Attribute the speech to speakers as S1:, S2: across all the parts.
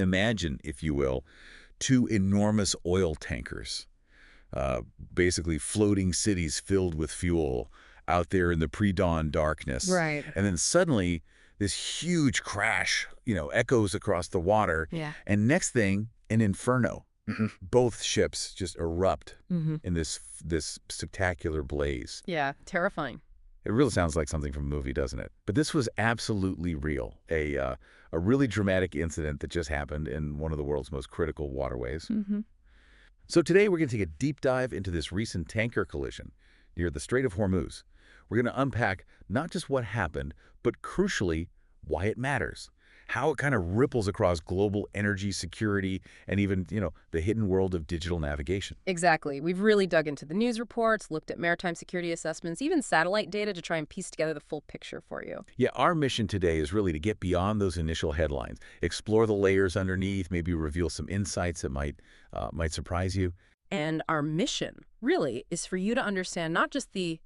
S1: Imagine, if you will, two enormous oil tankers, uh, basically floating cities filled with fuel out there in the pre-dawn darkness.
S2: Right.
S1: And then suddenly, this huge crash, echoes across the water.
S2: Yeah.
S1: And next thing, an inferno. Both ships just erupt
S2: Mm-hmm.
S1: in this spectacular blaze.
S2: Yeah, terrifying.
S1: It really sounds like something from a movie, doesn't it? But this was absolutely real. A really dramatic incident that just happened in one of the world's most critical waterways.
S2: Mm-hmm.
S1: So today we're going to take a deep dive into this recent tanker collision near the Strait of Hormuz. We're going to unpack not just what happened, but crucially, why it matters. How it kind of ripples across global energy security and even, the hidden world of digital navigation.
S2: Exactly. We've really dug into the news reports, looked at maritime security assessments, even satellite data to try and piece together the full picture for you.
S1: Yeah, our mission today is really to get beyond those initial headlines, explore the layers underneath, maybe reveal some insights that might surprise you.
S2: And our mission, really, is for you to understand not just the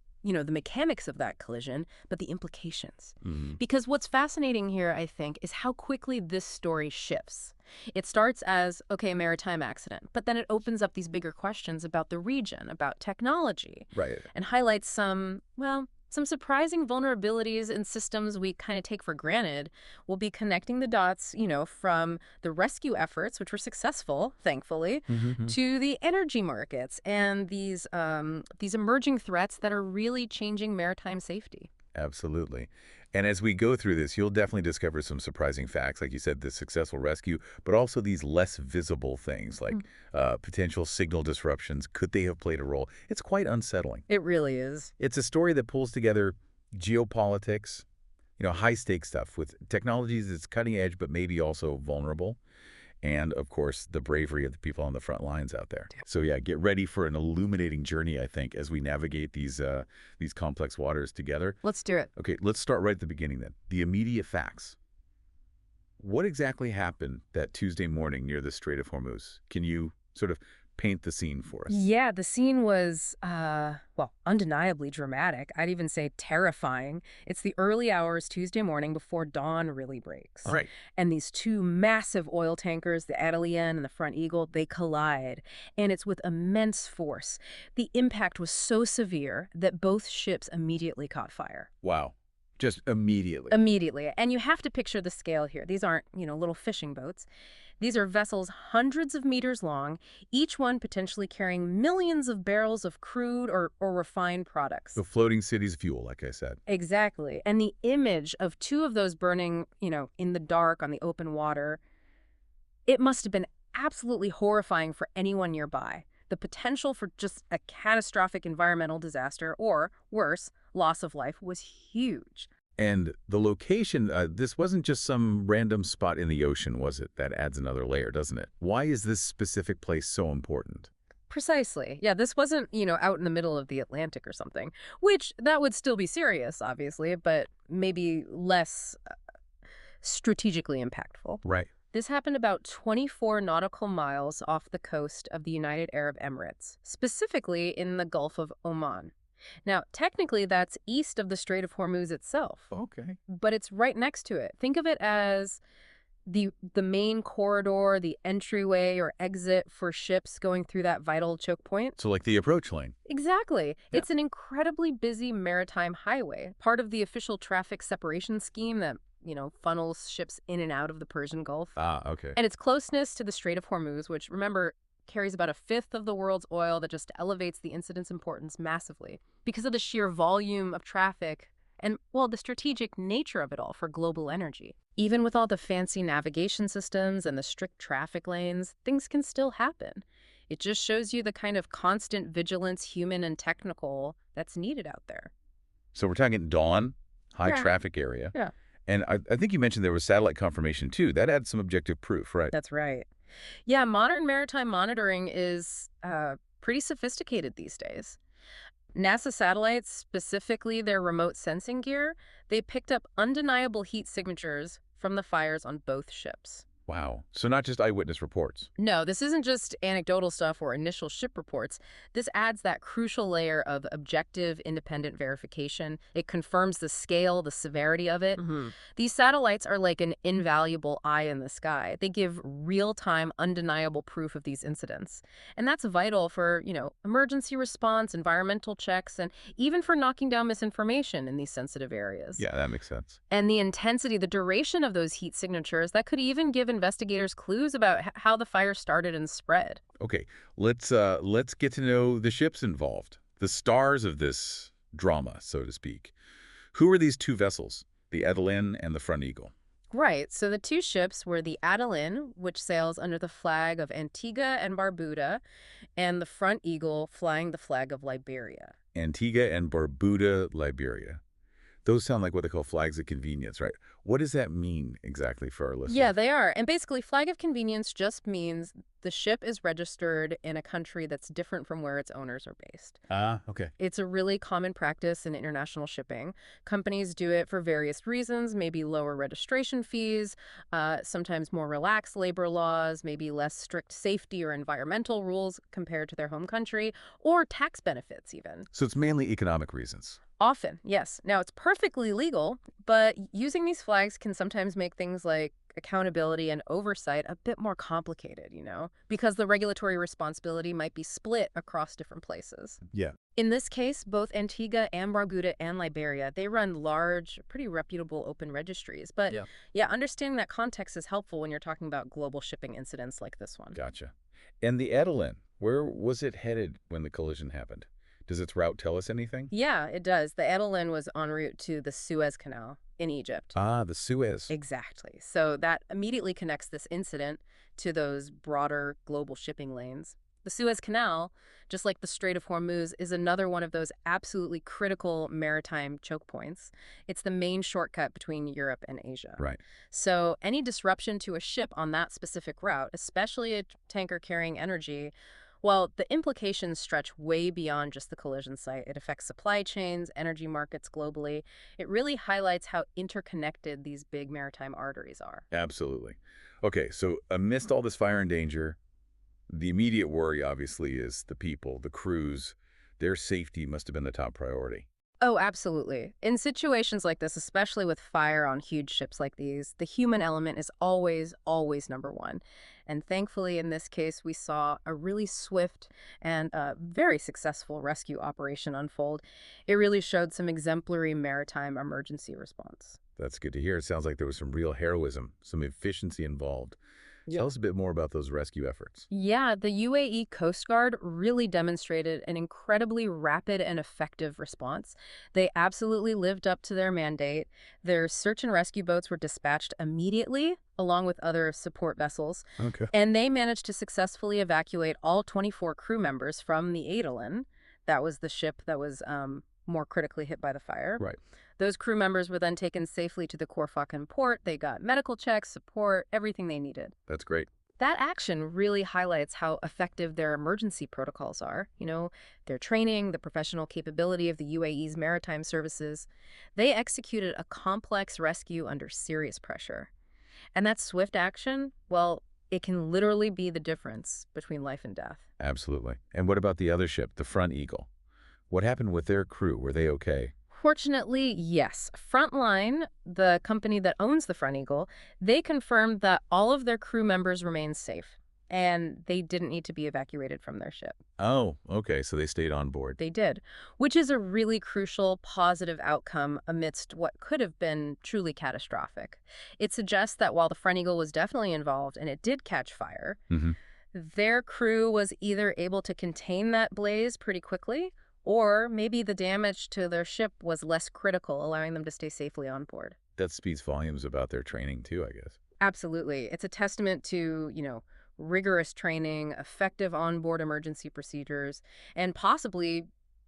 S2: mechanics of that collision, but the implications. Because what's fascinating here, I think, is how quickly this story shifts. It starts as, okay, a maritime accident, but then it opens up these bigger questions about the region, about technology,
S1: Right.
S2: and highlights some surprising vulnerabilities in systems we kind of take for granted. We'll be connecting the dots, from the rescue efforts, which were successful, thankfully, to the energy markets and these emerging threats that are really changing maritime safety.
S1: Absolutely. And as we go through this, you'll definitely discover some surprising facts, like you said, the successful rescue, but also these less visible things like potential signal disruptions. Could they have played a role? It's quite unsettling.
S2: It really is.
S1: It's a story that pulls together geopolitics, high-stakes stuff with technologies that's cutting edge, but maybe also vulnerable. And, of course, the bravery of the people on the front lines out there. So, yeah, get ready for an illuminating journey, I think, as we navigate these complex waters together.
S2: Let's do it.
S1: Okay, let's start right at the beginning then. The immediate facts. What exactly happened that Tuesday morning near the Strait of Hormuz? Can you sort of paint the scene for us?
S2: Yeah, the scene was, undeniably dramatic. I'd even say terrifying. It's the early hours Tuesday morning before dawn really breaks.
S1: Right.
S2: And these two massive oil tankers, the Adelian and the Front Eagle, they collide. And it's with immense force. The impact was so severe that both ships immediately caught fire.
S1: Wow. Just immediately.
S2: Immediately. And you have to picture the scale here. These aren't, little fishing boats. These are vessels hundreds of meters long, each one potentially carrying millions of barrels of crude or refined products.
S1: The floating city's fuel, like I said.
S2: Exactly. And the image of two of those burning, in the dark on the open water, it must have been absolutely horrifying for anyone nearby. The potential for just a catastrophic environmental disaster or, worse, loss of life was huge.
S1: And the location, this wasn't just some random spot in the ocean, was it? That adds another layer, doesn't it? Why is this specific place so important?
S2: Precisely. Yeah, this wasn't, out in the middle of the Atlantic or something, which that would still be serious, obviously, but maybe less strategically impactful.
S1: Right.
S2: This happened about 24 nautical miles off the coast of the United Arab Emirates, specifically in the Gulf of Oman. Now, technically, that's east of the Strait of Hormuz itself,
S1: Okay.
S2: but it's right next to it. Think of it as the main corridor, the entryway or exit for ships going through that vital choke point.
S1: So like the approach lane.
S2: Exactly.
S1: Yeah.
S2: It's an incredibly busy maritime highway, part of the official traffic separation scheme that, funnels ships in and out of the Persian Gulf.
S1: Ah, okay.
S2: And its closeness to the Strait of Hormuz, which, remember, carries about a fifth of the world's oil, that just elevates the incident's importance massively because of the sheer volume of traffic and, the strategic nature of it all for global energy. Even with all the fancy navigation systems and the strict traffic lanes, things can still happen. It just shows you the kind of constant vigilance, human and technical, that's needed out there.
S1: So we're talking dawn, high
S2: Yeah.
S1: traffic area.
S2: Yeah.
S1: And I think you mentioned there was satellite confirmation too. That adds some objective proof, right?
S2: That's right. Yeah, modern maritime monitoring is pretty sophisticated these days. NASA satellites, specifically their remote sensing gear, they picked up undeniable heat signatures from the fires on both ships.
S1: Wow. So not just eyewitness reports.
S2: No, this isn't just anecdotal stuff or initial ship reports. This adds that crucial layer of objective, independent verification. It confirms the scale, the severity of it. These satellites are like an invaluable eye in the sky. They give real-time, undeniable proof of these incidents. And that's vital for, emergency response, environmental checks, and even for knocking down misinformation in these sensitive areas.
S1: Yeah, that makes sense.
S2: And the intensity, the duration of those heat signatures, that could even give investigators clues about how the fire started and spread.
S1: Okay, let's get to know the ships involved, the stars of this drama, so to speak. Who are these two vessels, the Edelin and the Front Eagle?
S2: Right, so the two ships were the Adeline, which sails under the flag of Antigua and Barbuda, and the Front Eagle, flying the flag of Liberia.
S1: Antigua and Barbuda, Liberia. Those sound like what they call flags of convenience, right? What does that mean exactly for our
S2: Yeah,
S1: listeners?
S2: they are. And basically, flag of convenience just means the ship is registered in a country that's different from where its owners are based.
S1: Ah, okay.
S2: It's a really common practice in international shipping. Companies do it for various reasons, maybe lower registration fees, sometimes more relaxed labor laws, maybe less strict safety or environmental rules compared to their home country, or tax benefits even.
S1: So it's mainly economic reasons.
S2: Often, yes. Now, it's perfectly legal, but using these flags can sometimes make things like accountability and oversight a bit more complicated, because the regulatory responsibility might be split across different places.
S1: Yeah.
S2: In this case, both Antigua and Barbuda and Liberia, they run large, pretty reputable open registries. But yeah, understanding that context is helpful when you're talking about global shipping incidents like this one.
S1: Gotcha. And the Edelin, where was it headed when the collision happened? Does its route tell us anything?
S2: Yeah, it does. The Edelin was en route to the Suez Canal in Egypt.
S1: Ah, the Suez.
S2: Exactly. So that immediately connects this incident to those broader global shipping lanes. The Suez Canal, just like the Strait of Hormuz, is another one of those absolutely critical maritime choke points. It's the main shortcut between Europe and Asia.
S1: Right.
S2: So any disruption to a ship on that specific route, especially a tanker carrying energy, well, the implications stretch way beyond just the collision site. It affects supply chains, energy markets globally. It really highlights how interconnected these big maritime arteries are.
S1: Absolutely. Okay, so amidst all this fire and danger, the immediate worry, obviously, is the people, the crews. Their safety must have been the top priority.
S2: Oh, absolutely. In situations like this, especially with fire on huge ships like these, the human element is always, always number one. And thankfully, in this case, we saw a really swift and very successful rescue operation unfold. It really showed some exemplary maritime emergency response.
S1: That's good to hear. It sounds like there was some real heroism, some efficiency involved.
S2: Yeah.
S1: Tell us a bit more about those rescue efforts.
S2: Yeah, the UAE Coast Guard really demonstrated an incredibly rapid and effective response. They absolutely lived up to their mandate. Their search and rescue boats were dispatched immediately, along with other support vessels,
S1: Okay.
S2: and they managed to successfully evacuate all 24 crew members from the Adolin. That was the ship that was more critically hit by the fire.
S1: Right.
S2: Those crew members were then taken safely to the Corfacan port. They got medical checks, support, everything they needed.
S1: That's great.
S2: That action really highlights how effective their emergency protocols are. Their training, the professional capability of the UAE's maritime services. They executed a complex rescue under serious pressure. And that swift action, well, it can literally be the difference between life and death.
S1: Absolutely. And what about the other ship, the Front Eagle? What happened with their crew? Were they okay?
S2: Fortunately, yes. Frontline, the company that owns the Front Eagle, they confirmed that all of their crew members remained safe, and they didn't need to be evacuated from their ship.
S1: Oh, okay. So they stayed on board.
S2: They did, which is a really crucial, positive outcome amidst what could have been truly catastrophic. It suggests that while the Front Eagle was definitely involved and it did catch fire,
S1: Mm-hmm.
S2: their crew was either able to contain that blaze pretty quickly, or maybe the damage to their ship was less critical, allowing them to stay safely on board.
S1: That speaks volumes about their training, too, I guess.
S2: Absolutely. It's a testament to, rigorous training, effective onboard emergency procedures, and possibly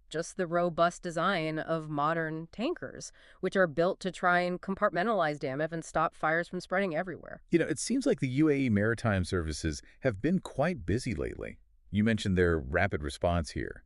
S2: just the robust design of modern tankers, which are built to try and compartmentalize damage and stop fires from spreading everywhere.
S1: It seems like the UAE Maritime Services have been quite busy lately. You mentioned their rapid response here.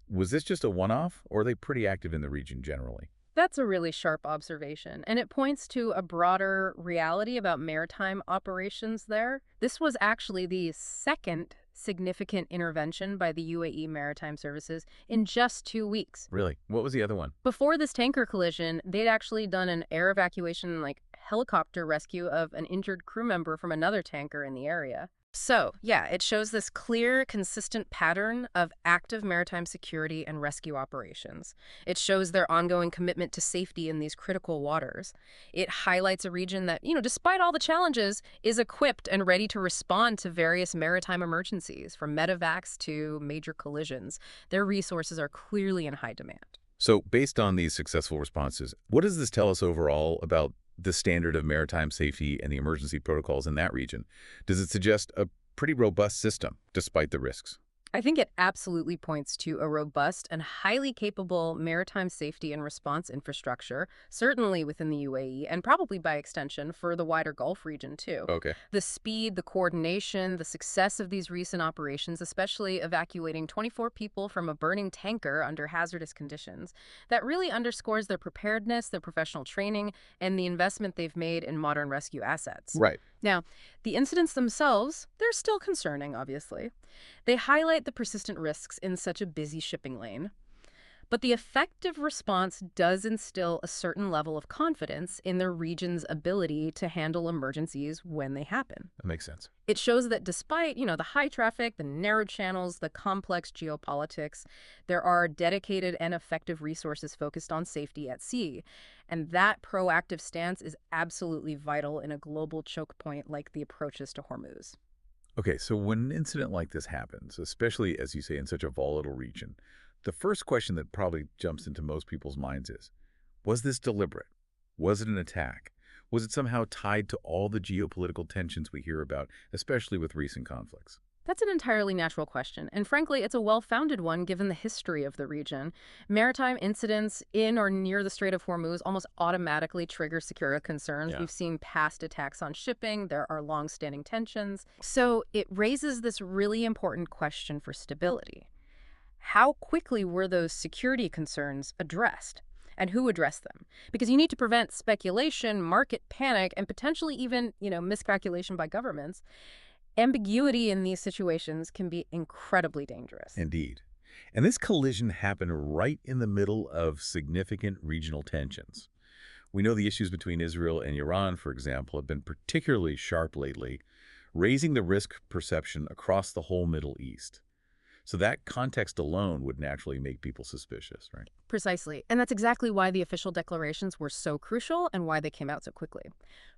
S1: Was this just a one-off, or are they pretty active in the region generally?
S2: That's a really sharp observation, and it points to a broader reality about maritime operations there. This was actually the second significant intervention by the UAE Maritime Services in just 2 weeks.
S1: Really? What was the other one?
S2: Before this tanker collision, they'd actually done an air evacuation, like helicopter rescue of an injured crew member from another tanker in the area. So, yeah, it shows this clear, consistent pattern of active maritime security and rescue operations. It shows their ongoing commitment to safety in these critical waters. It highlights a region that, despite all the challenges, is equipped and ready to respond to various maritime emergencies, from medevacs to major collisions. Their resources are clearly in high demand.
S1: So based on these successful responses, what does this tell us overall about the standard of maritime safety and the emergency protocols in that region? Does it suggest a pretty robust system, despite the risks?
S2: I think it absolutely points to a robust and highly capable maritime safety and response infrastructure, certainly within the UAE, and probably by extension for the wider Gulf region, too.
S1: Okay.
S2: The speed, the coordination, the success of these recent operations, especially evacuating 24 people from a burning tanker under hazardous conditions, that really underscores their preparedness, their professional training, and the investment they've made in modern rescue assets.
S1: Right.
S2: Now, the incidents themselves, they're still concerning, obviously. They highlight the persistent risks in such a busy shipping lane. But the effective response does instill a certain level of confidence in the region's ability to handle emergencies when they happen.
S1: That makes sense.
S2: It shows that despite, the high traffic, the narrow channels, the complex geopolitics, there are dedicated and effective resources focused on safety at sea. And that proactive stance is absolutely vital in a global choke point like the approaches to Hormuz.
S1: Okay, so when an incident like this happens, especially, as you say, in such a volatile region, the first question that probably jumps into most people's minds is, was this deliberate? Was it an attack? Was it somehow tied to all the geopolitical tensions we hear about, especially with recent conflicts?
S2: That's an entirely natural question, and frankly, it's a well-founded one given the history of the region. Maritime incidents in or near the Strait of Hormuz almost automatically trigger security concerns.
S1: Yeah.
S2: We've seen past attacks on shipping. There are long-standing tensions. So it raises this really important question for stability. How quickly were those security concerns addressed? And who addressed them? Because you need to prevent speculation, market panic, and potentially even, miscalculation by governments. Ambiguity in these situations can be incredibly dangerous.
S1: Indeed. And this collision happened right in the middle of significant regional tensions. We know the issues between Israel and Iran, for example, have been particularly sharp lately, raising the risk perception across the whole Middle East. So that context alone would naturally make people suspicious, right?
S2: Precisely. And that's exactly why the official declarations were so crucial and why they came out so quickly.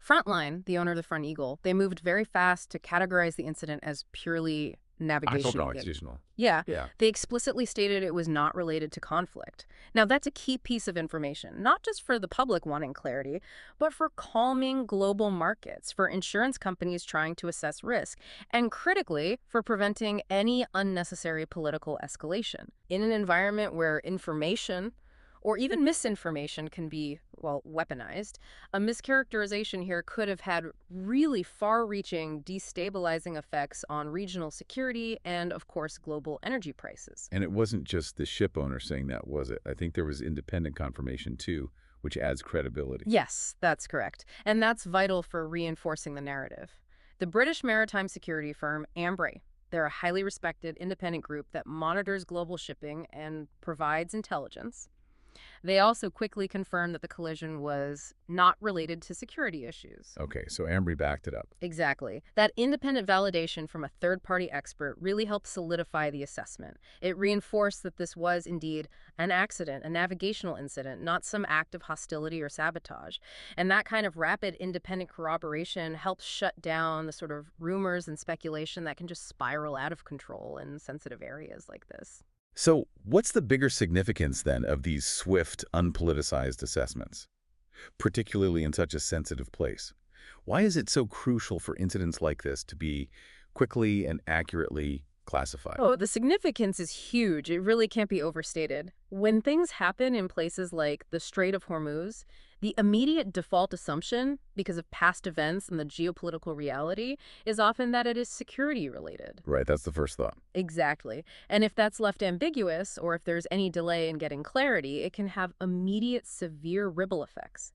S2: Frontline, the owner of the Front Eagle, they moved very fast to categorize the incident as purely navigational. Yeah. They explicitly stated it was not related to conflict. Now, that's a key piece of information, not just for the public wanting clarity, but for calming global markets, for insurance companies trying to assess risk, and critically, for preventing any unnecessary political escalation. In an environment where information or even misinformation can be, weaponized, a mischaracterization here could have had really far-reaching, destabilizing effects on regional security and, of course, global energy prices.
S1: And it wasn't just the ship owner saying that, was it? I think there was independent confirmation, too, which adds credibility.
S2: Yes, that's correct. And that's vital for reinforcing the narrative. The British maritime security firm Ambray, they're a highly respected independent group that monitors global shipping and provides intelligence. They also quickly confirmed that the collision was not related to security issues.
S1: Okay, so Ambry backed it up.
S2: Exactly. That independent validation from a third-party expert really helped solidify the assessment. It reinforced that this was indeed an accident, a navigational incident, not some act of hostility or sabotage. And that kind of rapid independent corroboration helps shut down the sort of rumors and speculation that can just spiral out of control in sensitive areas like this.
S1: So what's the bigger significance, then, of these swift, unpoliticized assessments, particularly in such a sensitive place? Why is it so crucial for incidents like this to be quickly and accurately classified?
S2: Oh, the significance is huge. It really can't be overstated. When things happen in places like the Strait of Hormuz, The immediate default assumption, because of past events and the geopolitical reality, is often that it is security related.
S1: Right, that's the first thought.
S2: Exactly. And if that's left ambiguous, or if there's any delay in getting clarity, it can have immediate severe ripple effects.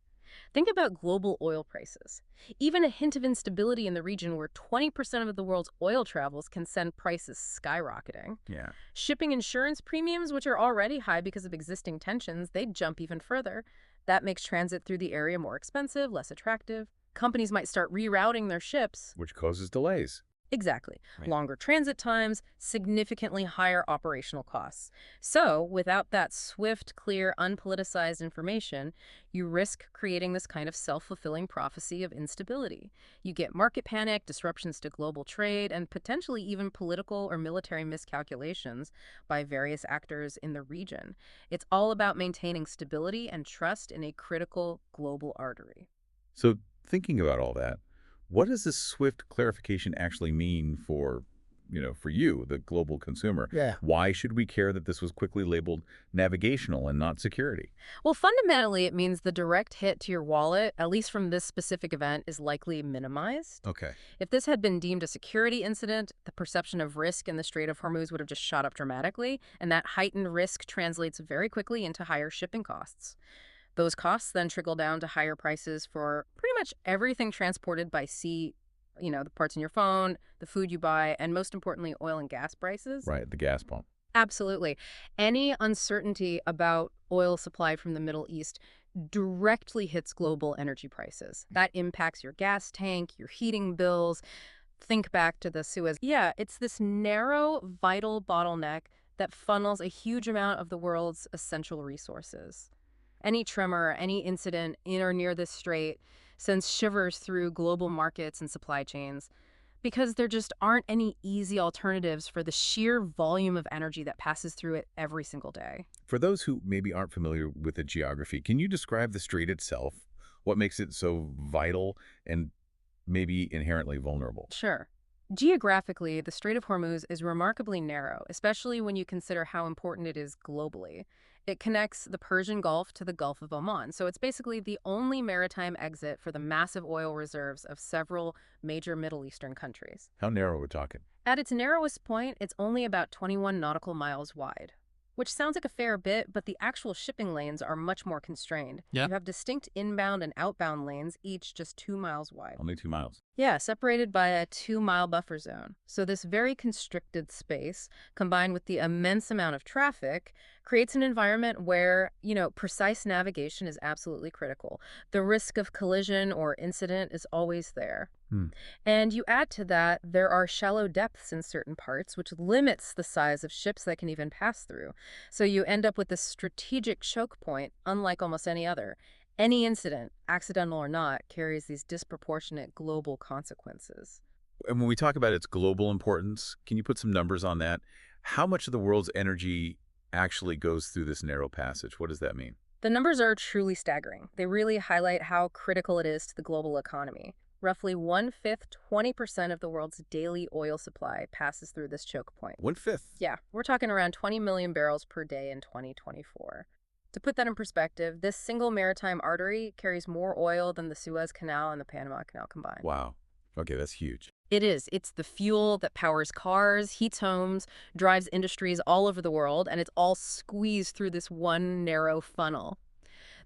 S2: Think about global oil prices. Even a hint of instability in the region where 20% of the world's oil travels can send prices skyrocketing.
S1: Yeah.
S2: Shipping insurance premiums, which are already high because of existing tensions, they jump even further. That makes transit through the area more expensive, less attractive. Companies might start rerouting their ships.
S1: Which causes delays.
S2: Exactly.
S1: Right.
S2: Longer transit times, significantly higher operational costs. So, without that swift, clear, unpoliticized information, you risk creating this kind of self-fulfilling prophecy of instability. You get market panic, disruptions to global trade, and potentially even political or military miscalculations by various actors in the region. It's all about maintaining stability and trust in a critical global artery.
S1: So thinking about all that, what does this swift clarification actually mean for, for you, the global consumer?
S3: Yeah.
S1: Why should we care that this was quickly labeled navigational and not security?
S2: Well, fundamentally, it means the direct hit to your wallet, at least from this specific event, is likely minimized.
S1: Okay.
S2: If this had been deemed a security incident, the perception of risk in the Strait of Hormuz would have just shot up dramatically, and that heightened risk translates very quickly into higher shipping costs. Those costs then trickle down to higher prices for pretty much everything transported by sea, the parts in your phone, the food you buy, and most importantly, oil and gas prices.
S1: Right, the gas pump.
S2: Absolutely. Any uncertainty about oil supply from the Middle East directly hits global energy prices. That impacts your gas tank, your heating bills. Think back to the Suez. Yeah, it's this narrow, vital bottleneck that funnels a huge amount of the world's essential resources. Any tremor, any incident in or near this strait sends shivers through global markets and supply chains because there just aren't any easy alternatives for the sheer volume of energy that passes through it every single day.
S1: For those who maybe aren't familiar with the geography, can you describe the strait itself? What makes it so vital and maybe inherently vulnerable?
S2: Sure. Geographically, the Strait of Hormuz is remarkably narrow, especially when you consider how important it is globally. It connects the Persian Gulf to the Gulf of Oman, so it's basically the only maritime exit for the massive oil reserves of several major Middle Eastern countries.
S1: How narrow are we talking?
S2: At its narrowest point, it's only about 21 nautical miles wide, which sounds like a fair bit, but the actual shipping lanes are much more constrained.
S3: Yeah.
S2: You have distinct inbound and outbound lanes, each just 2 miles wide.
S1: Only 2 miles.
S2: Yeah, separated by a 2-mile buffer zone. So this very constricted space, combined with the immense amount of traffic, creates an environment where, precise navigation is absolutely critical. The risk of collision or incident is always there. And you add to that, there are shallow depths in certain parts, which limits the size of ships that can even pass through. So you end up with a strategic choke point, unlike almost any other. Any incident, accidental or not, carries these disproportionate global consequences.
S1: And when we talk about its global importance, can you put some numbers on that? How much of the world's energy actually goes through this narrow passage? What does that mean?
S2: The numbers are truly staggering. They really highlight how critical it is to the global economy. Roughly 1/5, 20% of the world's daily oil supply passes through this choke point.
S1: 1/5.
S2: Yeah, we're talking around 20 million barrels per day in 2024. To put that in perspective, this single maritime artery carries more oil than the Suez Canal and the Panama Canal combined.
S1: Wow. Okay, that's huge.
S2: It is. It's the fuel that powers cars, heats homes, drives industries all over the world, and it's all squeezed through this one narrow funnel.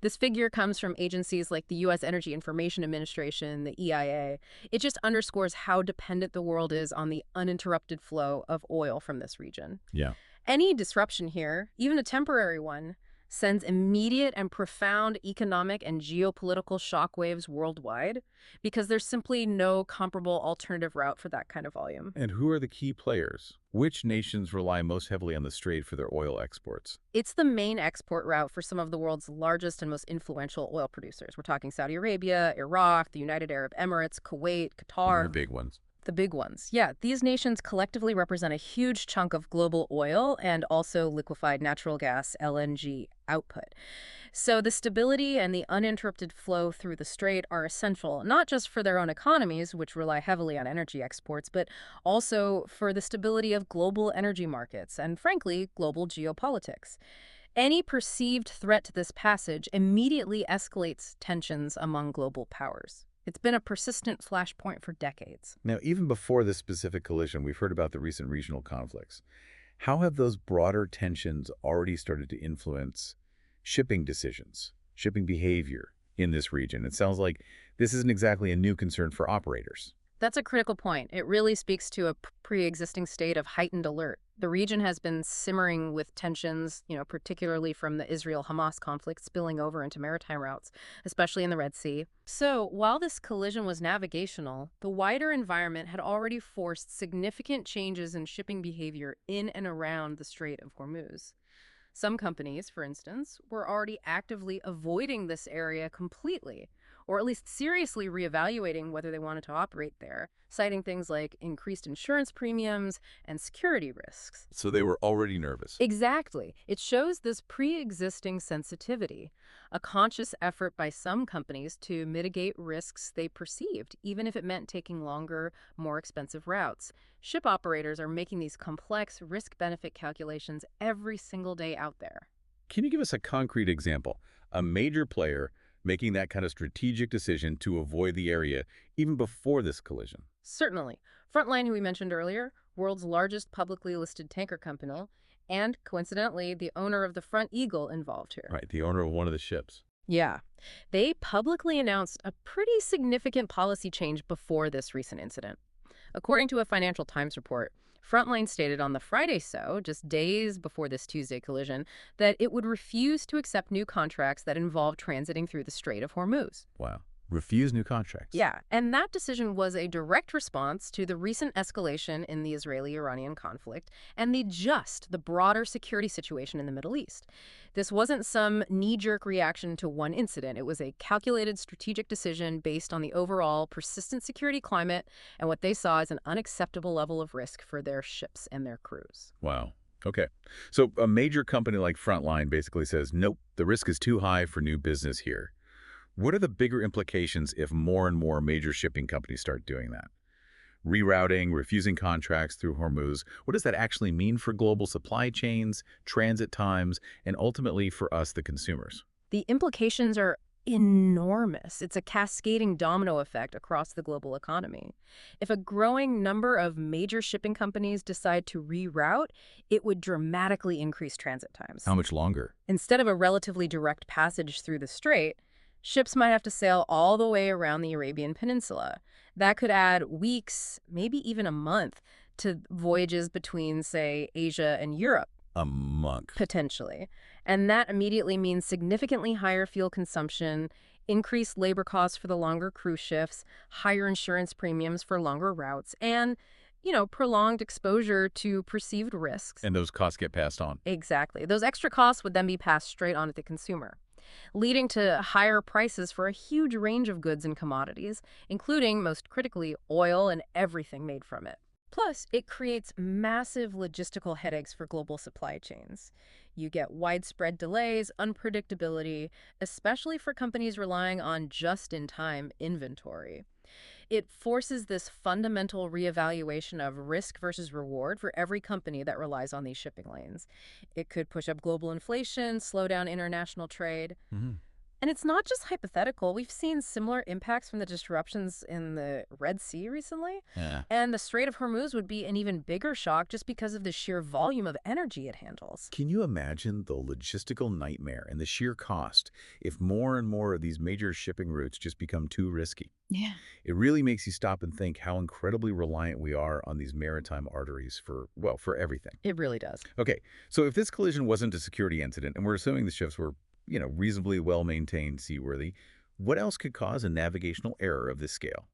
S2: This figure comes from agencies like the U.S. Energy Information Administration, the EIA. It just underscores how dependent the world is on the uninterrupted flow of oil from this region.
S1: Yeah.
S2: Any disruption here, even a temporary one, sends immediate and profound economic and geopolitical shockwaves worldwide because there's simply no comparable alternative route for that kind of volume.
S1: And who are the key players? Which nations rely most heavily on the strait for their oil exports?
S2: It's the main export route for some of the world's largest and most influential oil producers. We're talking Saudi Arabia, Iraq, the United Arab Emirates, Kuwait, Qatar.
S1: They're big ones.
S2: The big ones. Yeah, these nations collectively represent a huge chunk of global oil and also liquefied natural gas, LNG, output. So the stability and the uninterrupted flow through the strait are essential, not just for their own economies, which rely heavily on energy exports, but also for the stability of global energy markets and, frankly, global geopolitics. Any perceived threat to this passage immediately escalates tensions among global powers. It's been a persistent flashpoint for decades.
S1: Now, even before this specific collision, we've heard about the recent regional conflicts. How have those broader tensions already started to influence shipping decisions, shipping behavior in this region? It sounds like this isn't exactly a new concern for operators.
S2: That's a critical point. It really speaks to a pre-existing state of heightened alert. The region has been simmering with tensions, particularly from the Israel-Hamas conflict spilling over into maritime routes, especially in the Red Sea. So, while this collision was navigational, the wider environment had already forced significant changes in shipping behavior in and around the Strait of Hormuz. Some companies, for instance, were already actively avoiding this area completely, or at least seriously reevaluating whether they wanted to operate there, citing things like increased insurance premiums and security risks.
S1: So they were already nervous.
S2: Exactly. It shows this pre-existing sensitivity, a conscious effort by some companies to mitigate risks they perceived, even if it meant taking longer, more expensive routes. Ship operators are making these complex risk-benefit calculations every single day out there.
S1: Can you give us a concrete example? A major player making that kind of strategic decision to avoid the area even before this collision.
S2: Certainly. Frontline, who we mentioned earlier, world's largest publicly listed tanker company, and coincidentally, the owner of the Front Eagle involved here.
S1: Right, the owner of one of the ships.
S2: Yeah. They publicly announced a pretty significant policy change before this recent incident. According to a Financial Times report, Frontline stated on the Friday just days before this Tuesday collision, that it would refuse to accept new contracts that involved transiting through the Strait of Hormuz.
S1: Wow. Refuse new contracts.
S2: Yeah, and that decision was a direct response to the recent escalation in the Israeli-Iranian conflict and the broader security situation in the Middle East. This wasn't some knee-jerk reaction to one incident. It was a calculated strategic decision based on the overall persistent security climate and what they saw as an unacceptable level of risk for their ships and their crews.
S1: Wow. Okay. So a major company like Frontline basically says, nope, the risk is too high for new business here. What are the bigger implications if more and more major shipping companies start doing that? Rerouting, refusing contracts through Hormuz, what does that actually mean for global supply chains, transit times, and ultimately for us, the consumers?
S2: The implications are enormous. It's a cascading domino effect across the global economy. If a growing number of major shipping companies decide to reroute, it would dramatically increase transit times.
S1: How much longer?
S2: Instead of a relatively direct passage through the strait, ships might have to sail all the way around the Arabian Peninsula. That could add weeks, maybe even a month, to voyages between, say, Asia and Europe.
S1: A month.
S2: Potentially. And that immediately means significantly higher fuel consumption, increased labor costs for the longer cruise shifts, higher insurance premiums for longer routes, and, prolonged exposure to perceived risks.
S1: And those costs get passed on.
S2: Exactly. Those extra costs would then be passed straight on to the consumer, leading to higher prices for a huge range of goods and commodities, including, most critically, oil and everything made from it. Plus, it creates massive logistical headaches for global supply chains. You get widespread delays, unpredictability, especially for companies relying on just-in-time inventory. It forces this fundamental reevaluation of risk versus reward for every company that relies on these shipping lanes. It could push up global inflation, slow down international trade. And it's not just hypothetical. We've seen similar impacts from the disruptions in the Red Sea recently.
S1: Yeah.
S2: And the Strait of Hormuz would be an even bigger shock just because of the sheer volume of energy it handles.
S1: Can you imagine the logistical nightmare and the sheer cost if more and more of these major shipping routes just become too risky?
S2: Yeah.
S1: It really makes you stop and think how incredibly reliant we are on these maritime arteries for everything.
S2: It really does.
S1: Okay, so if this collision wasn't a security incident, and we're assuming the ships were reasonably well-maintained, seaworthy, what else could cause a navigational error of this scale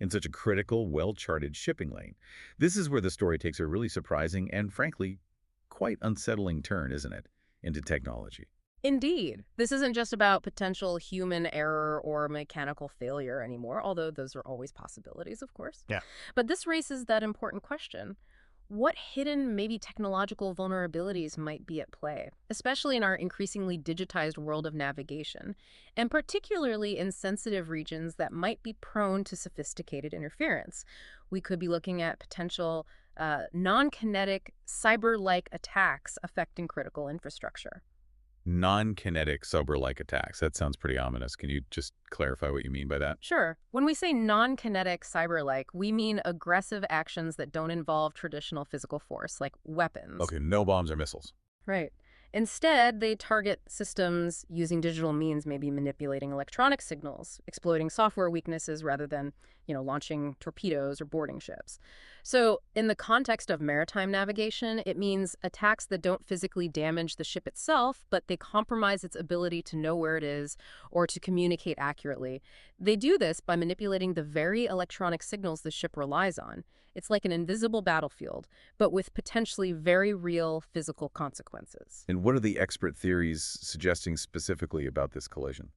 S1: in such a critical, well-charted shipping lane? This is where the story takes a really surprising and, frankly, quite unsettling turn, isn't it, into technology.
S2: Indeed. This isn't just about potential human error or mechanical failure anymore, although those are always possibilities, of course.
S1: Yeah.
S2: But this raises that important question. What hidden, maybe technological vulnerabilities might be at play, especially in our increasingly digitized world of navigation, and particularly in sensitive regions that might be prone to sophisticated interference? We could be looking at potential non-kinetic, cyber-like attacks affecting critical infrastructure.
S1: Non-kinetic cyber-like attacks. That sounds pretty ominous. Can you just clarify what you mean by that?
S2: Sure, when we say non-kinetic cyber-like, we mean aggressive actions that don't involve traditional physical force, like weapons.
S1: Okay, no bombs or missiles.
S2: Right. Instead, they target systems using digital means, maybe manipulating electronic signals, exploiting software weaknesses rather than, launching torpedoes or boarding ships. So, in the context of maritime navigation, it means attacks that don't physically damage the ship itself, but they compromise its ability to know where it is or to communicate accurately. They do this by manipulating the very electronic signals the ship relies on. It's like an invisible battlefield, but with potentially very real physical consequences.
S1: And what are the expert theories suggesting specifically about this collision?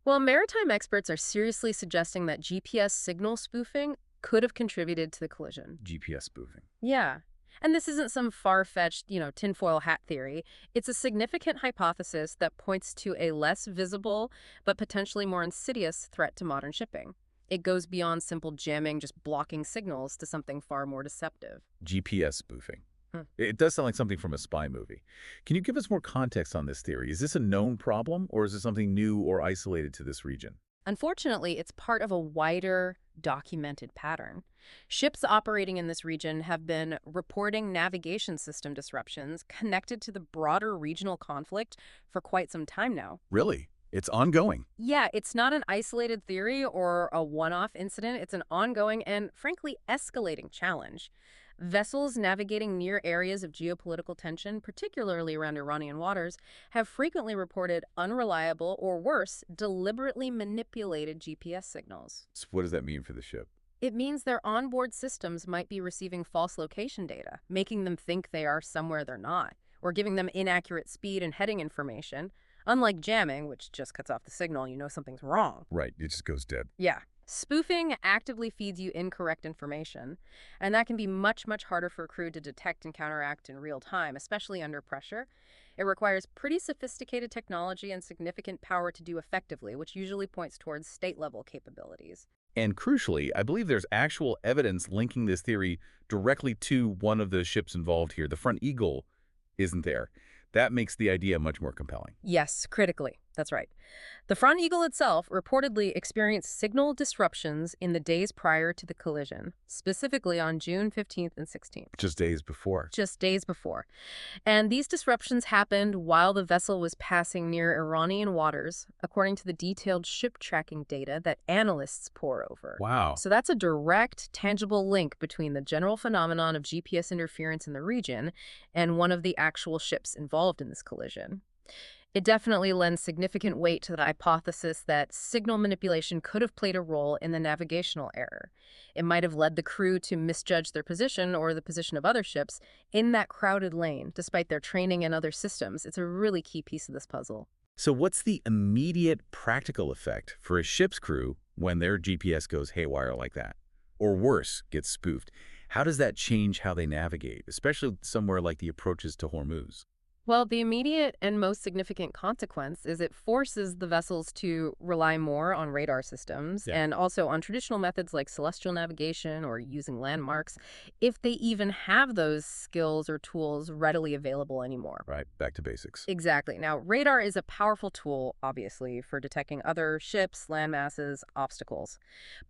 S2: Well, maritime experts are seriously suggesting that GPS signal spoofing could have contributed to the collision.
S1: GPS spoofing.
S2: Yeah. And this isn't some far-fetched, tinfoil hat theory. It's a significant hypothesis that points to a less visible but potentially more insidious threat to modern shipping. It goes beyond simple jamming, just blocking signals, to something far more deceptive.
S1: GPS spoofing.
S2: Hmm.
S1: It does sound like something from a spy movie. Can you give us more context on this theory? Is this a known problem, or is it something new or isolated to this region?
S2: Unfortunately, it's part of a wider, documented pattern. Ships operating in this region have been reporting navigation system disruptions connected to the broader regional conflict for quite some time now.
S1: Really? It's ongoing.
S2: Yeah, it's not an isolated theory or a one-off incident. It's an ongoing and, frankly, escalating challenge. Vessels navigating near areas of geopolitical tension, particularly around Iranian waters, have frequently reported unreliable or worse, deliberately manipulated GPS signals.
S1: So what does that mean for the ship?
S2: It means their onboard systems might be receiving false location data, making them think they are somewhere they're not, or giving them inaccurate speed and heading information. Unlike jamming, which just cuts off the signal, you know something's wrong.
S1: Right, it just goes dead.
S2: Yeah. Spoofing actively feeds you incorrect information, and that can be much, much harder for a crew to detect and counteract in real time, especially under pressure. It requires pretty sophisticated technology and significant power to do effectively, which usually points towards state-level capabilities.
S1: And crucially, I believe there's actual evidence linking this theory directly to one of the ships involved here. The Front Eagle isn't there. That makes the idea much more compelling.
S2: Yes, critically. That's right. The Front Eagle itself reportedly experienced signal disruptions in the days prior to the collision, specifically on June 15th and 16th.
S1: Just days before.
S2: Just days before. And these disruptions happened while the vessel was passing near Iranian waters, according to the detailed ship tracking data that analysts pore over.
S1: Wow.
S2: So that's a direct, tangible link between the general phenomenon of GPS interference in the region and one of the actual ships involved in this collision. It definitely lends significant weight to the hypothesis that signal manipulation could have played a role in the navigational error. It might have led the crew to misjudge their position or the position of other ships in that crowded lane, despite their training and other systems. It's a really key piece of this puzzle.
S1: So what's the immediate practical effect for a ship's crew when their GPS goes haywire like that? Or worse, gets spoofed? How does that change how they navigate, especially somewhere like the approaches to Hormuz?
S2: Well, the immediate and most significant consequence is it forces the vessels to rely more on radar systems and also on traditional methods like celestial navigation or using landmarks, if they even have those skills or tools readily available anymore.
S1: Right, back to basics.
S2: Exactly. Now, radar is a powerful tool, obviously, for detecting other ships, land masses, obstacles.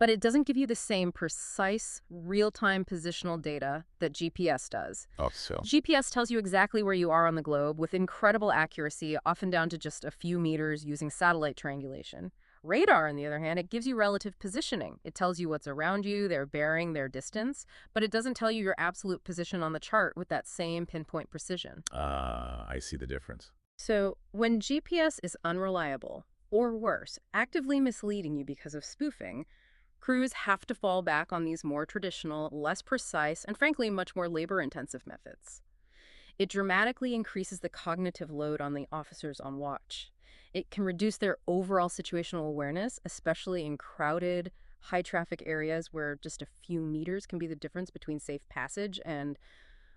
S2: But it doesn't give you the same precise, real-time positional data that GPS does.
S1: Oh, so.
S2: GPS tells you exactly where you are on the globe with incredible accuracy, often down to just a few meters using satellite triangulation. Radar, on the other hand, it gives you relative positioning. It tells you what's around you, their bearing, their distance, but it doesn't tell you your absolute position on the chart with that same pinpoint precision.
S1: I see the difference.
S2: So when GPS is unreliable, or worse, actively misleading you because of spoofing, crews have to fall back on these more traditional, less precise, and frankly much more labor-intensive methods. It dramatically increases the cognitive load on the officers on watch. It can reduce their overall situational awareness, especially in crowded, high-traffic areas where just a few meters can be the difference between safe passage and,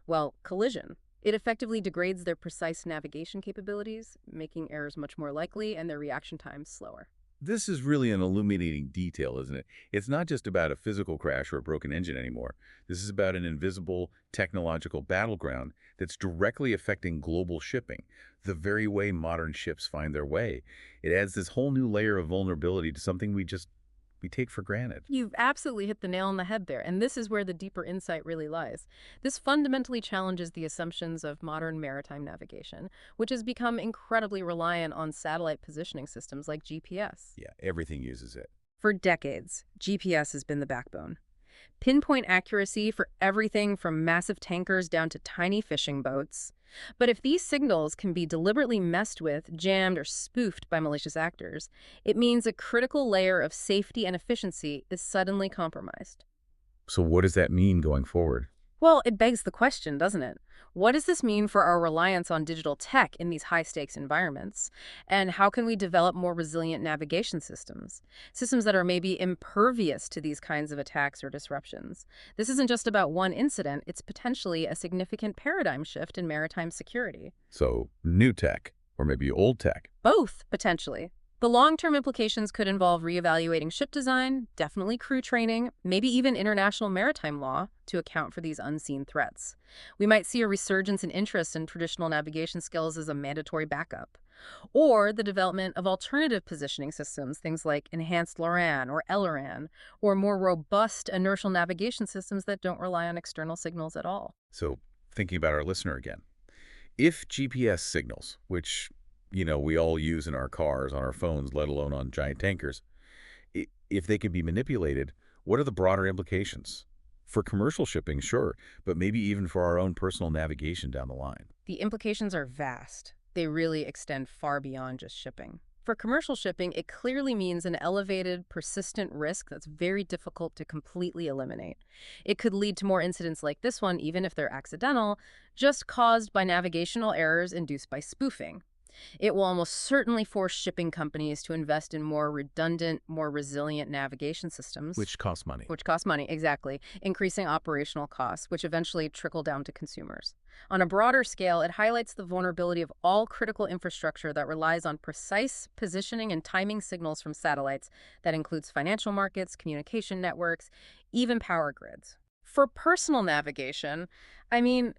S2: well, collision. It effectively degrades their precise navigation capabilities, making errors much more likely and their reaction times slower.
S1: This is really an illuminating detail, isn't it? It's not just about a physical crash or a broken engine anymore. This is about an invisible technological battleground that's directly affecting global shipping, the very way modern ships find their way. It adds this whole new layer of vulnerability to something we take for granted.
S2: You've absolutely hit the nail on the head there, and this is where the deeper insight really lies. This fundamentally challenges the assumptions of modern maritime navigation, which has become incredibly reliant on satellite positioning systems like GPS.
S1: Yeah, everything uses it.
S2: For decades, GPS has been the backbone. Pinpoint accuracy for everything from massive tankers down to tiny fishing boats. But if these signals can be deliberately messed with, jammed, or spoofed by malicious actors, it means a critical layer of safety and efficiency is suddenly compromised.
S1: So what does that mean going forward?
S2: Well, it begs the question, doesn't it? What does this mean for our reliance on digital tech in these high-stakes environments? And how can we develop more resilient navigation systems? Systems that are maybe impervious to these kinds of attacks or disruptions. This isn't just about one incident, it's potentially a significant paradigm shift in maritime security.
S1: So new tech, or maybe old tech.
S2: Both, potentially. The long-term implications could involve reevaluating ship design, definitely crew training, maybe even international maritime law to account for these unseen threats. We might see a resurgence in interest in traditional navigation skills as a mandatory backup. Or the development of alternative positioning systems, things like enhanced LORAN or LRAN, or more robust inertial navigation systems that don't rely on external signals at all.
S1: So thinking about our listener again. If GPS signals, which we all use in our cars, on our phones, let alone on giant tankers, if they could be manipulated, what are the broader implications? For commercial shipping, sure, but maybe even for our own personal navigation down the line.
S2: The implications are vast. They really extend far beyond just shipping. For commercial shipping, it clearly means an elevated, persistent risk that's very difficult to completely eliminate. It could lead to more incidents like this one, even if they're accidental, just caused by navigational errors induced by spoofing. It will almost certainly force shipping companies to invest in more redundant, more resilient navigation systems.
S1: Which costs money.
S2: Which cost money, exactly, increasing operational costs, which eventually trickle down to consumers. On a broader scale, it highlights the vulnerability of all critical infrastructure that relies on precise positioning and timing signals from satellites. That includes financial markets, communication networks, even power grids. For personal navigation, I mean,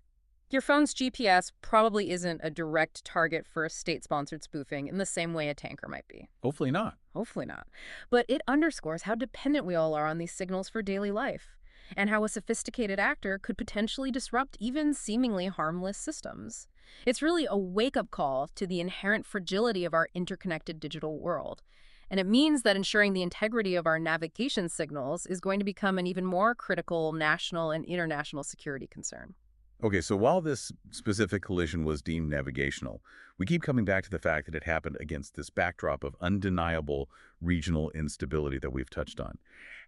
S2: your phone's GPS probably isn't a direct target for a state-sponsored spoofing in the same way a tanker might be.
S1: Hopefully not.
S2: Hopefully not. But it underscores how dependent we all are on these signals for daily life, and how a sophisticated actor could potentially disrupt even seemingly harmless systems. It's really a wake-up call to the inherent fragility of our interconnected digital world. And it means that ensuring the integrity of our navigation signals is going to become an even more critical national and international security concern.
S1: Okay, so while this specific collision was deemed navigational, we keep coming back to the fact that it happened against this backdrop of undeniable regional instability that we've touched on.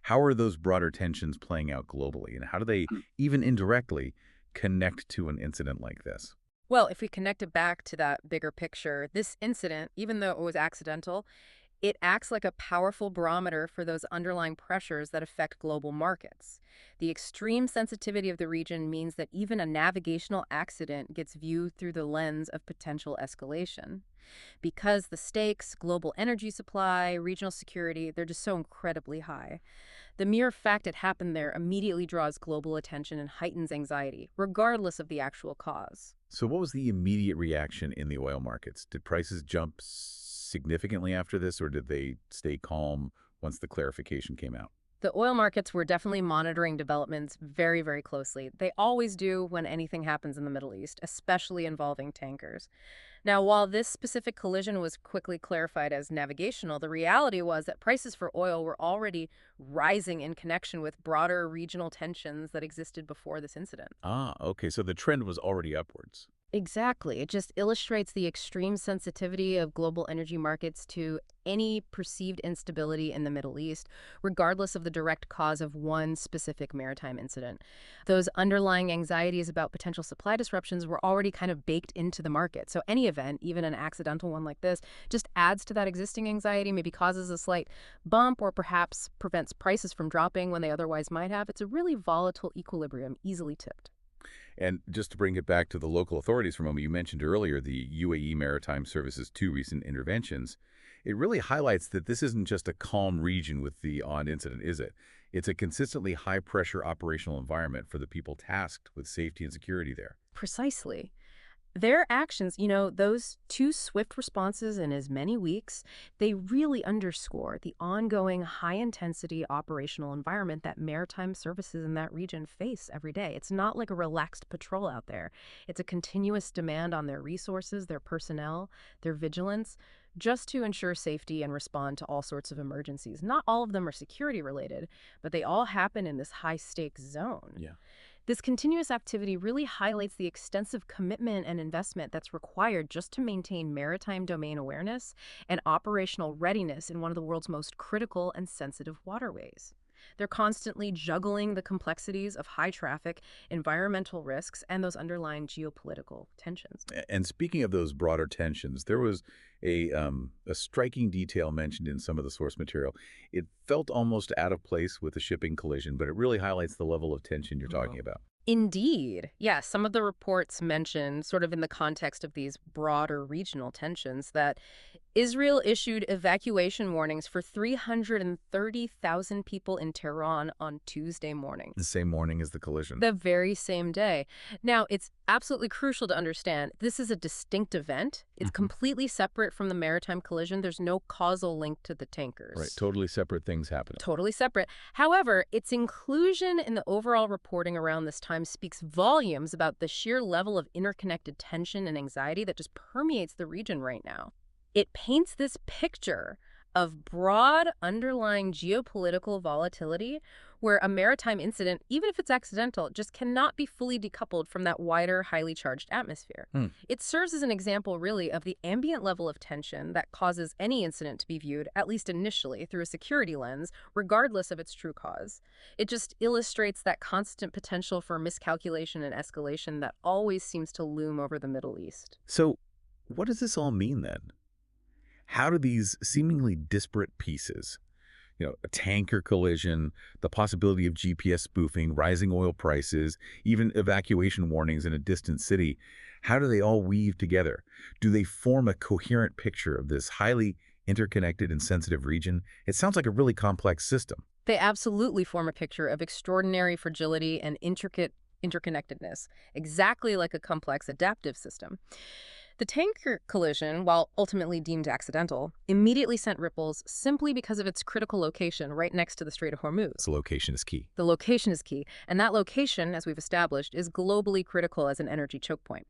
S1: How are those broader tensions playing out globally, and how do they, even indirectly, connect to an incident like this?
S2: Well, if we connect it back to that bigger picture, this incident, even though it was accidental, it acts like a powerful barometer for those underlying pressures that affect global markets. The extreme sensitivity of the region means that even a navigational accident gets viewed through the lens of potential escalation. Because the stakes, global energy supply, regional security, they're just so incredibly high. The mere fact it happened there immediately draws global attention and heightens anxiety, regardless of the actual cause.
S1: So what was the immediate reaction in the oil markets? Did prices jump significantly after this, or did they stay calm once the clarification came out?
S2: The oil markets were definitely monitoring developments very, very closely. They always do when anything happens in the Middle East, especially involving tankers. Now, while this specific collision was quickly clarified as navigational, the reality was that prices for oil were already rising in connection with broader regional tensions that existed before this incident.
S1: Ah, okay, so the trend was already upwards.
S2: Exactly. It just illustrates the extreme sensitivity of global energy markets to any perceived instability in the Middle East, regardless of the direct cause of one specific maritime incident. Those underlying anxieties about potential supply disruptions were already kind of baked into the market. So any event, even an accidental one like this, just adds to that existing anxiety, maybe causes a slight bump, or perhaps prevents prices from dropping when they otherwise might have. It's a really volatile equilibrium, easily tipped.
S1: And just to bring it back to the local authorities for a moment, you mentioned earlier the UAE Maritime Service's two recent interventions. It really highlights that this isn't just a calm region with the odd incident, is it? It's a consistently high-pressure operational environment for the people tasked with safety and security there.
S2: Precisely. Their actions, those two swift responses in as many weeks, they really underscore the ongoing high-intensity operational environment that maritime services in that region face every day. It's not like a relaxed patrol out there. It's a continuous demand on their resources, their personnel, their vigilance, just to ensure safety and respond to all sorts of emergencies. Not all of them are security related, but they all happen in this high-stakes zone.
S1: Yeah.
S2: This continuous activity really highlights the extensive commitment and investment that's required just to maintain maritime domain awareness and operational readiness in one of the world's most critical and sensitive waterways. They're constantly juggling the complexities of high traffic, environmental risks, and those underlying geopolitical tensions.
S1: And speaking of those broader tensions, there was a striking detail mentioned in some of the source material. It felt almost out of place with the shipping collision, but it really highlights the level of tension you're talking about.
S2: Indeed. Yes, some of the reports mention, sort of in the context of these broader regional tensions, that Israel issued evacuation warnings for 330,000 people in Tehran on Tuesday morning.
S1: The same morning as the collision.
S2: The very same day. Now, it's absolutely crucial to understand this is a distinct event. It's completely separate from the maritime collision. There's no causal link to the tankers.
S1: Right, totally separate things happening.
S2: Totally separate. However, its inclusion in the overall reporting around this time speaks volumes about the sheer level of interconnected tension and anxiety that just permeates the region right now. It paints this picture of broad underlying geopolitical volatility where a maritime incident, even if it's accidental, just cannot be fully decoupled from that wider, highly charged atmosphere. It serves as an example, really, of the ambient level of tension that causes any incident to be viewed, at least initially, through a security lens, regardless of its true cause. It just illustrates that constant potential for miscalculation and escalation that always seems to loom over the Middle East.
S1: So, what does this all mean then? How do these seemingly disparate pieces, a tanker collision, the possibility of GPS spoofing, rising oil prices, even evacuation warnings in a distant city, how do they all weave together? Do they form a coherent picture of this highly interconnected and sensitive region? It sounds like a really complex system.
S2: They absolutely form a picture of extraordinary fragility and intricate interconnectedness, exactly like a complex adaptive system. The tanker collision, while ultimately deemed accidental, immediately sent ripples simply because of its critical location right next to the Strait of Hormuz.
S1: So location is key.
S2: The location is key, and that location, as we've established, is globally critical as an energy choke point.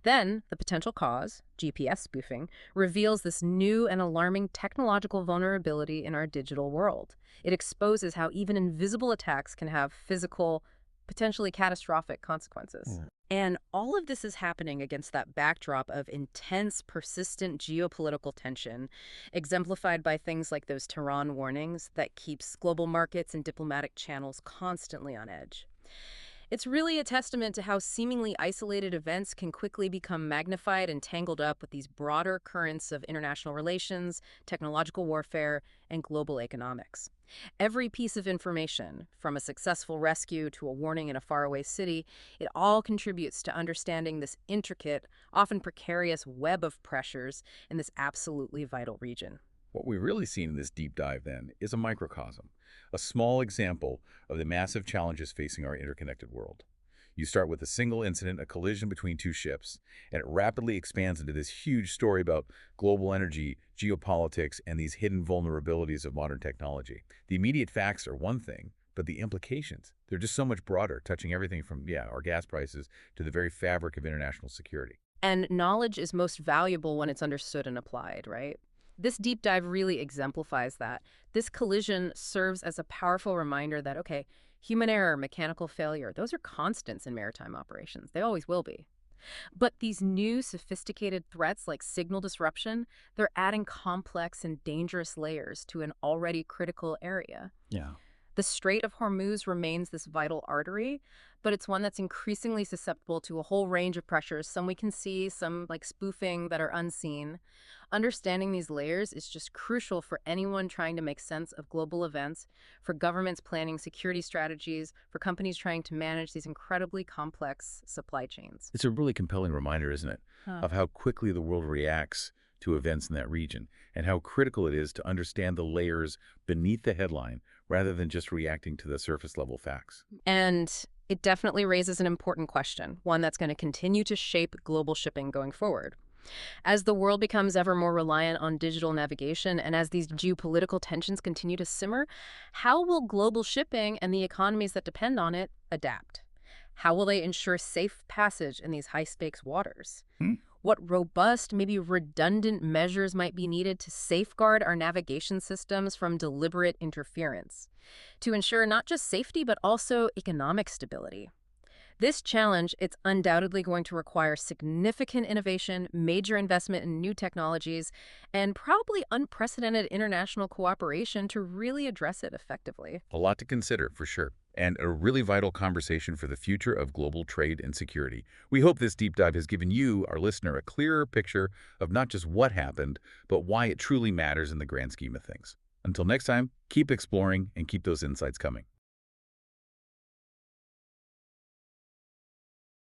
S2: Then, the potential cause, GPS spoofing, reveals this new and alarming technological vulnerability in our digital world. It exposes how even invisible attacks can have physical, potentially catastrophic consequences. And all of this is happening against that backdrop of intense, persistent geopolitical tension, exemplified by things like those Tehran warnings that keeps global markets and diplomatic channels constantly on edge. It's really a testament to how seemingly isolated events can quickly become magnified and tangled up with these broader currents of international relations, technological warfare, and global economics. Every piece of information, from a successful rescue to a warning in a faraway city, it all contributes to understanding this intricate, often precarious web of pressures in this absolutely vital region.
S1: What we've really seen in this deep dive, then, is a microcosm, a small example of the massive challenges facing our interconnected world. You start with a single incident, a collision between two ships, and it rapidly expands into this huge story about global energy, geopolitics, and these hidden vulnerabilities of modern technology. The immediate facts are one thing, but the implications, they're just so much broader, touching everything from, our gas prices to the very fabric of international security.
S2: And knowledge is most valuable when it's understood and applied, right? This deep dive really exemplifies that. This collision serves as a powerful reminder that, okay, human error, mechanical failure, those are constants in maritime operations. They always will be. But these new sophisticated threats like signal disruption, they're adding complex and dangerous layers to an already critical area.
S1: Yeah.
S2: The Strait of Hormuz remains this vital artery, but it's one that's increasingly susceptible to a whole range of pressures. Some we can see, some like spoofing that are unseen. Understanding these layers is just crucial for anyone trying to make sense of global events, for governments planning security strategies, for companies trying to manage these incredibly complex supply chains.
S1: It's a really compelling reminder, isn't it,
S2: Huh.
S1: of how quickly the world reacts to events in that region and how critical it is to understand the layers beneath the headline rather than just reacting to the surface level facts.
S2: And it definitely raises an important question, one that's going to continue to shape global shipping going forward. As the world becomes ever more reliant on digital navigation and as these geopolitical tensions continue to simmer, how will global shipping and the economies that depend on it adapt? How will they ensure safe passage in these high-stakes waters?
S1: Hmm?
S2: What robust, maybe redundant measures might be needed to safeguard our navigation systems from deliberate interference, to ensure not just safety but also economic stability? This challenge, it's undoubtedly going to require significant innovation, major investment in new technologies, and probably unprecedented international cooperation to really address it effectively.
S1: A lot to consider, for sure, and a really vital conversation for the future of global trade and security. We hope this deep dive has given you, our listener, a clearer picture of not just what happened, but why it truly matters in the grand scheme of things. Until next time, keep exploring and keep those insights coming.